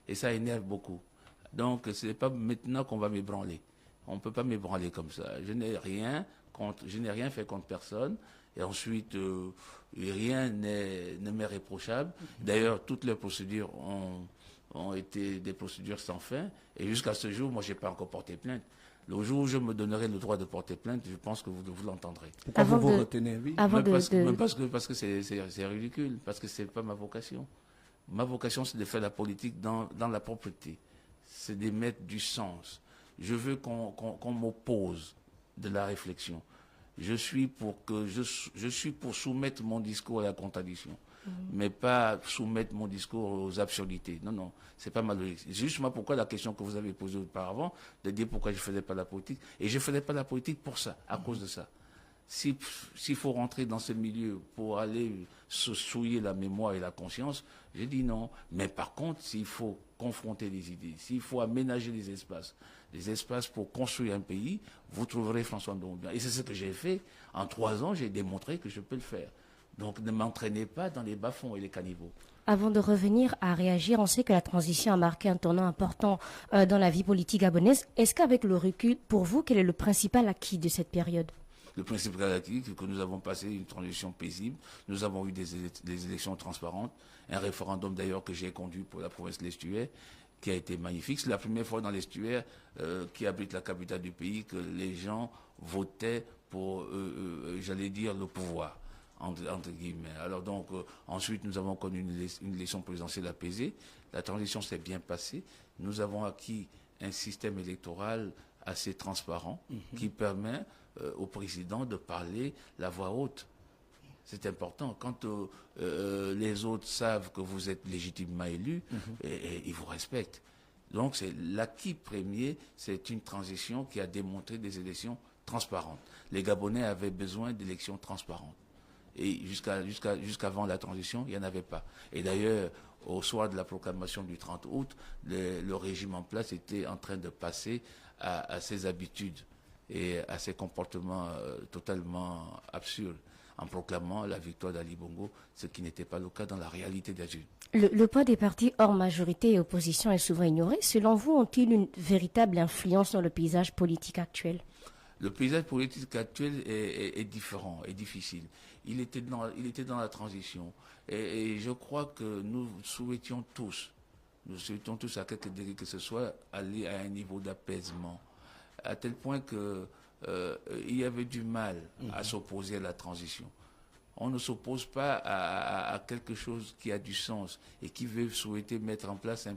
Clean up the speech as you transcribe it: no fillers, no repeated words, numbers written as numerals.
Et ça énerve beaucoup. Donc, ce n'est pas maintenant qu'on va m'ébranler. On ne peut pas m'ébranler comme ça. Je n'ai rien fait contre personne. Et ensuite, rien ne m'est réprochable. D'ailleurs, toutes les procédures ont été des procédures sans fin. Et jusqu'à ce jour, moi, je n'ai pas encore porté plainte. Le jour où je me donnerai le droit de porter plainte, je pense que vous l'entendrez. Pourquoi vous vous retenez, oui? Parce que c'est ridicule, parce que c'est pas ma vocation. Ma vocation, c'est de faire la politique dans la propreté. C'est de mettre du sens. Je veux qu'on m'oppose de la réflexion. Je suis pour soumettre mon discours à la contradiction, mais pas soumettre mon discours aux absurdités. Non, non, c'est pas ma logique. Justement pourquoi la question que vous avez posée auparavant, de dire pourquoi je faisais pas la politique, et je faisais pas la politique pour ça, à cause de ça. S'il faut rentrer dans ce milieu pour aller se souiller la mémoire et la conscience, j'ai dit non. Mais par contre, s'il faut confronter les idées, s'il faut aménager les espaces pour construire un pays, vous trouverez François Ndombian. Et c'est ce que j'ai fait. En 3 ans, j'ai démontré que je peux le faire. Donc ne m'entraînez pas dans les bas-fonds et les caniveaux. Avant de revenir à réagir, on sait que la transition a marqué un tournant important dans la vie politique gabonaise. Est-ce qu'avec le recul, pour vous, quel est le principal acquis de cette période? Le principal acquis, c'est que nous avons passé une transition paisible, nous avons eu des élections transparentes, un référendum d'ailleurs que j'ai conduit pour la province de l'Estuaire, qui a été magnifique. C'est la première fois dans l'Estuaire, qui abrite la capitale du pays, que les gens votaient pour, j'allais dire, le pouvoir. Entre guillemets. Alors donc, ensuite, nous avons connu une élection présidentielle apaisée. La transition s'est bien passée. Nous avons acquis un système électoral assez transparent qui permet au président de parler la voix haute. C'est important. Quand les autres savent que vous êtes légitimement élu, et ils vous respectent. Donc, c'est l'acquis premier, c'est une transition qui a démontré des élections transparentes. Les Gabonais avaient besoin d'élections transparentes. Et jusqu'avant la transition, il n'y en avait pas. Et d'ailleurs, au soir de la proclamation du 30 août, le régime en place était en train de passer à ses habitudes et à ses comportements totalement absurdes, en proclamant la victoire d'Ali Bongo, ce qui n'était pas le cas dans la réalité des urnes. Le poids des partis hors majorité et opposition est souvent ignoré. Selon vous, ont-ils une véritable influence dans le paysage politique actuel? Le paysage politique actuel est différent, est difficile. Il était dans la transition. Et je crois que nous souhaitions tous à quelque degré que ce soit, aller à un niveau d'apaisement. À tel point que il y avait du mal à s'opposer à la transition. On ne s'oppose pas à quelque chose qui a du sens et qui veut souhaiter mettre en place un